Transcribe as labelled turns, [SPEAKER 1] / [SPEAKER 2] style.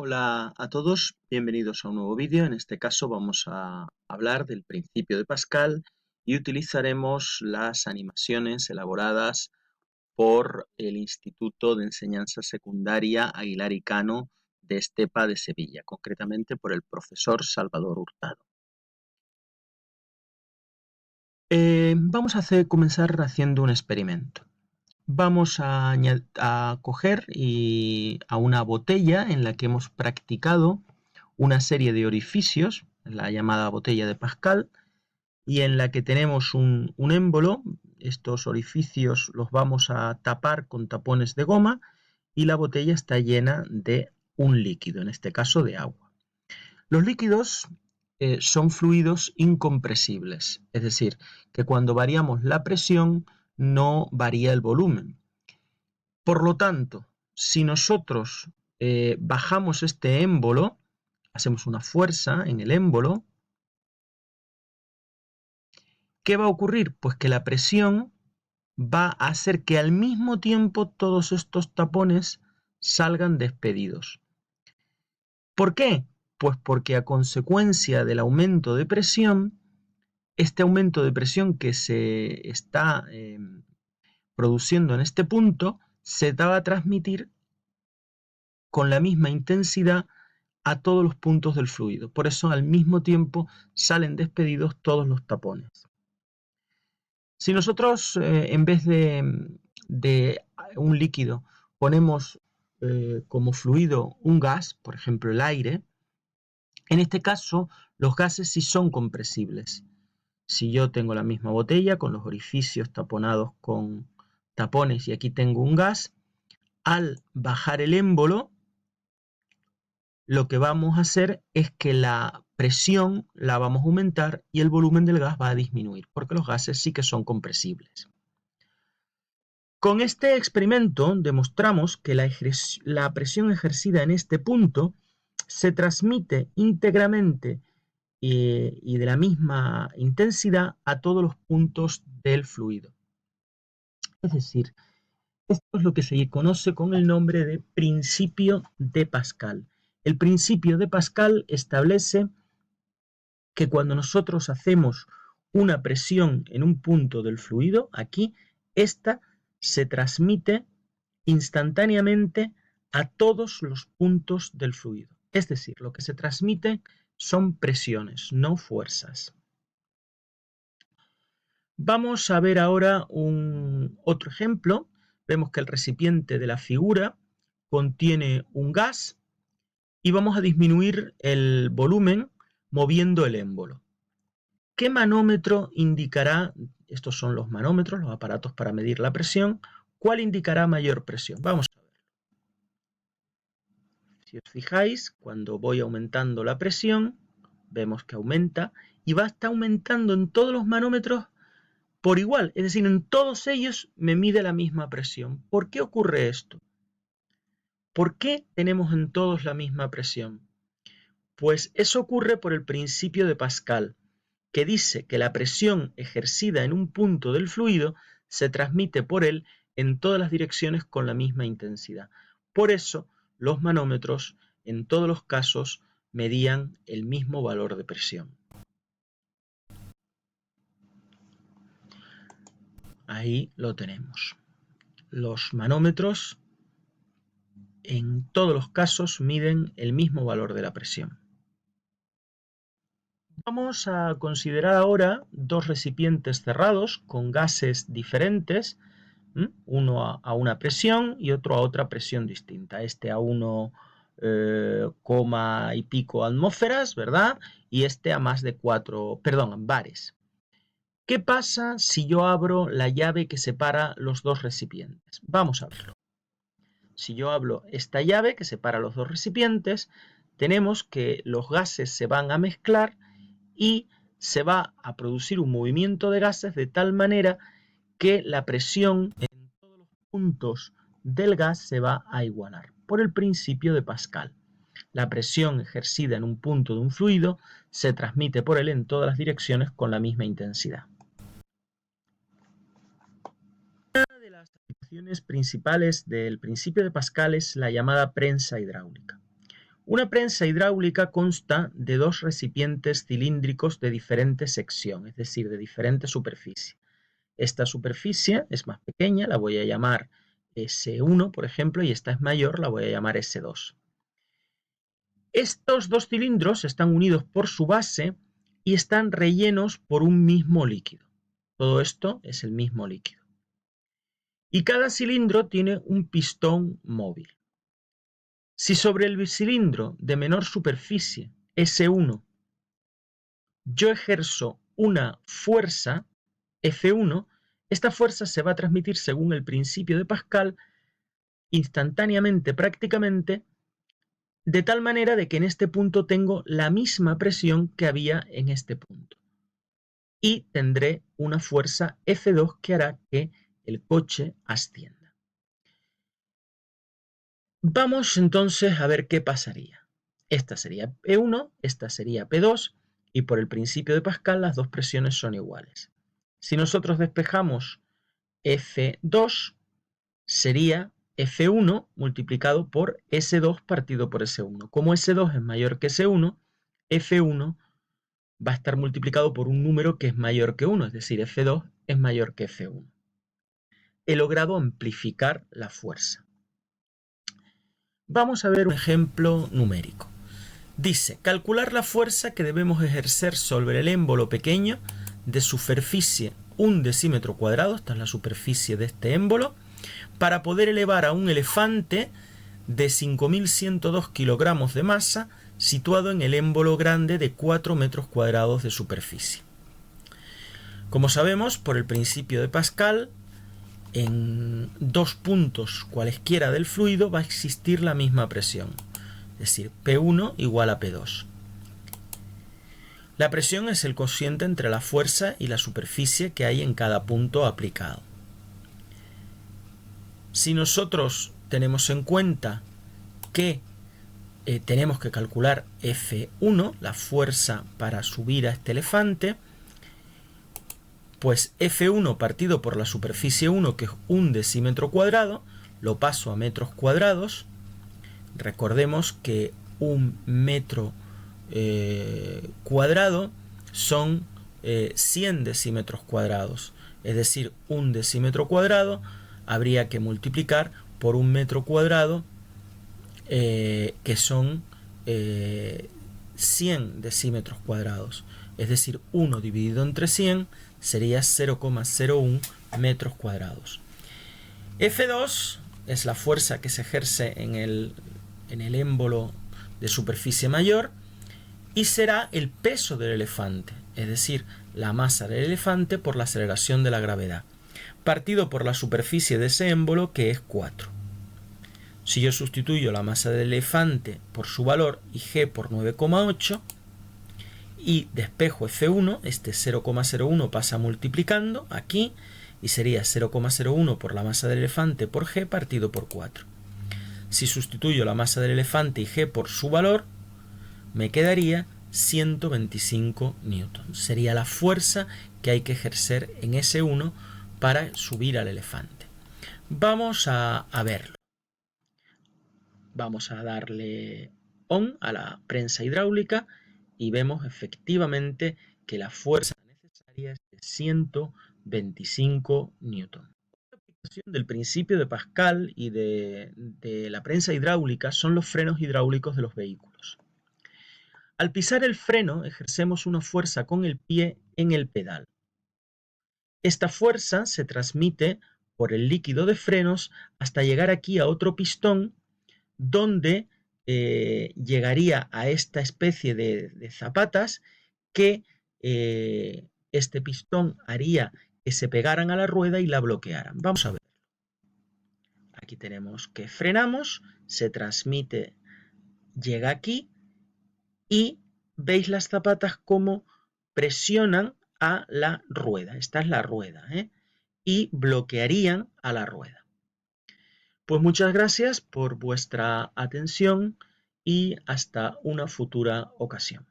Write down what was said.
[SPEAKER 1] Hola a todos, bienvenidos a un nuevo vídeo. En este caso vamos a hablar del principio de Pascal y utilizaremos las animaciones elaboradas por el Instituto de Enseñanza Secundaria Aguilar y Cano de Estepa de Sevilla, concretamente por el profesor Salvador Hurtado. Vamos a comenzar haciendo un experimento. Vamos a coger a una botella en la que hemos practicado una serie de orificios, la llamada botella de Pascal, y en la que tenemos un émbolo. Estos orificios los vamos a tapar con tapones de goma y la botella está llena de un líquido, en este caso de agua. Los líquidos son fluidos incompresibles, es decir, que cuando variamos la presión no varía el volumen. Por lo tanto, si nosotros bajamos este émbolo, hacemos una fuerza en el émbolo, ¿qué va a ocurrir? Pues que la presión va a hacer que al mismo tiempo todos estos tapones salgan despedidos. ¿Por qué? Pues porque a consecuencia del aumento de presión, este aumento de presión que se está produciendo en este punto, se va a transmitir con la misma intensidad a todos los puntos del fluido. Por eso al mismo tiempo salen despedidos todos los tapones. Si nosotros en vez de un líquido ponemos como fluido un gas, por ejemplo el aire, en este caso los gases sí son compresibles. Si yo tengo la misma botella con los orificios taponados con tapones y aquí tengo un gas, al bajar el émbolo, lo que vamos a hacer es que la presión la vamos a aumentar y el volumen del gas va a disminuir, porque los gases sí que son compresibles. Con este experimento demostramos que la presión ejercida en este punto se transmite íntegramente y de la misma intensidad a todos los puntos del fluido. Es decir, esto es lo que se conoce con el nombre de principio de Pascal. El principio de Pascal establece que cuando nosotros hacemos una presión en un punto del fluido, aquí, esta se transmite instantáneamente a todos los puntos del fluido. Es decir, lo que se transmite son presiones, no fuerzas. Vamos a ver ahora otro ejemplo. Vemos que el recipiente de la figura contiene un gas y vamos a disminuir el volumen moviendo el émbolo. ¿Qué manómetro indicará? Estos son los manómetros, los aparatos para medir la presión. ¿Cuál indicará mayor presión? Vamos a ver. Si os fijáis, cuando voy aumentando la presión, vemos que aumenta y va a estar aumentando en todos los manómetros por igual, es decir, en todos ellos me mide la misma presión. ¿Por qué ocurre esto? ¿Por qué tenemos en todos la misma presión? Pues eso ocurre por el principio de Pascal, que dice que la presión ejercida en un punto del fluido se transmite por él en todas las direcciones con la misma intensidad. Por eso, los manómetros en todos los casos medían el mismo valor de presión. Ahí lo tenemos. Los manómetros en todos los casos miden el mismo valor de la presión. Vamos a considerar ahora dos recipientes cerrados con gases diferentes, uno a una presión y otro a otra presión distinta. Este a 1, y pico atmósferas, ¿verdad? Y este a más de 4, perdón, bares. ¿Qué pasa si yo abro la llave que separa los dos recipientes? Vamos a verlo. Si yo abro esta llave que separa los dos recipientes, tenemos que los gases se van a mezclar y se va a producir un movimiento de gases de tal manera que la presión en todos los puntos del gas se va a igualar por el principio de Pascal. La presión ejercida en un punto de un fluido se transmite por él en todas las direcciones con la misma intensidad. Una de las aplicaciones principales del principio de Pascal es la llamada prensa hidráulica. Una prensa hidráulica consta de dos recipientes cilíndricos de diferente sección, es decir, de diferente superficie. Esta superficie es más pequeña, la voy a llamar S1, por ejemplo, y esta es mayor, la voy a llamar S2. Estos dos cilindros están unidos por su base y están rellenos por un mismo líquido. Todo esto es el mismo líquido. Y cada cilindro tiene un pistón móvil. Si sobre el cilindro de menor superficie, S1, yo ejerzo una fuerza, F1, esta fuerza se va a transmitir según el principio de Pascal instantáneamente prácticamente, de tal manera de que en este punto tengo la misma presión que había en este punto. Y tendré una fuerza F2 que hará que el coche ascienda. Vamos entonces a ver qué pasaría. Esta sería P1, esta sería P2, y por el principio de Pascal las dos presiones son iguales. Si nosotros despejamos F2, sería F1 multiplicado por S2 partido por S1. Como S2 es mayor que S1, F1 va a estar multiplicado por un número que es mayor que 1, es decir, F2 es mayor que F1. He logrado amplificar la fuerza. Vamos a ver un ejemplo numérico. Dice, calcular la fuerza que debemos ejercer sobre el émbolo pequeño de superficie 1 decímetro cuadrado, esta es la superficie de este émbolo, para poder elevar a un elefante de 5.102 kilogramos de masa situado en el émbolo grande de 4 metros cuadrados de superficie. Como sabemos, por el principio de Pascal, en dos puntos cualesquiera del fluido va a existir la misma presión, es decir, P1 igual a P2. La presión es el cociente entre la fuerza y la superficie que hay en cada punto aplicado. Si nosotros tenemos en cuenta que tenemos que calcular F1, la fuerza para subir a este elefante, pues F1 partido por la superficie 1, que es 1 decímetro cuadrado, lo paso a metros cuadrados. Recordemos que 1 metro cuadrado son 100 decímetros cuadrados, es decir, 1 decímetro cuadrado habría que multiplicar por 1 metro cuadrado, que son 100 decímetros cuadrados, es decir, 1 dividido entre 100 sería 0,01 metros cuadrados. F2 es la fuerza que se ejerce en el émbolo de superficie mayor y será el peso del elefante, es decir, la masa del elefante por la aceleración de la gravedad, partido por la superficie de ese émbolo, que es 4. Si yo sustituyo la masa del elefante por su valor y G por 9,8 y despejo F1, este 0,01 pasa multiplicando aquí y sería 0,01 por la masa del elefante por G partido por 4. Si sustituyo la masa del elefante y G por su valor, me quedaría 125 newton. Sería la fuerza que hay que ejercer en S1 para subir al elefante. Vamos a verlo. Vamos a darle on a la prensa hidráulica y vemos efectivamente que la fuerza necesaria es de 125 newton. La aplicación del principio de Pascal y de la prensa hidráulica son los frenos hidráulicos de los vehículos. Al pisar el freno ejercemos una fuerza con el pie en el pedal. Esta fuerza se transmite por el líquido de frenos hasta llegar aquí a otro pistón, donde llegaría a esta especie de zapatas que este pistón haría que se pegaran a la rueda y la bloquearan. Vamos a ver. Aquí tenemos que frenamos, se transmite, llega aquí y veis las zapatas como presionan a la rueda. Esta es la rueda, y bloquearían a la rueda. Pues muchas gracias por vuestra atención y hasta una futura ocasión.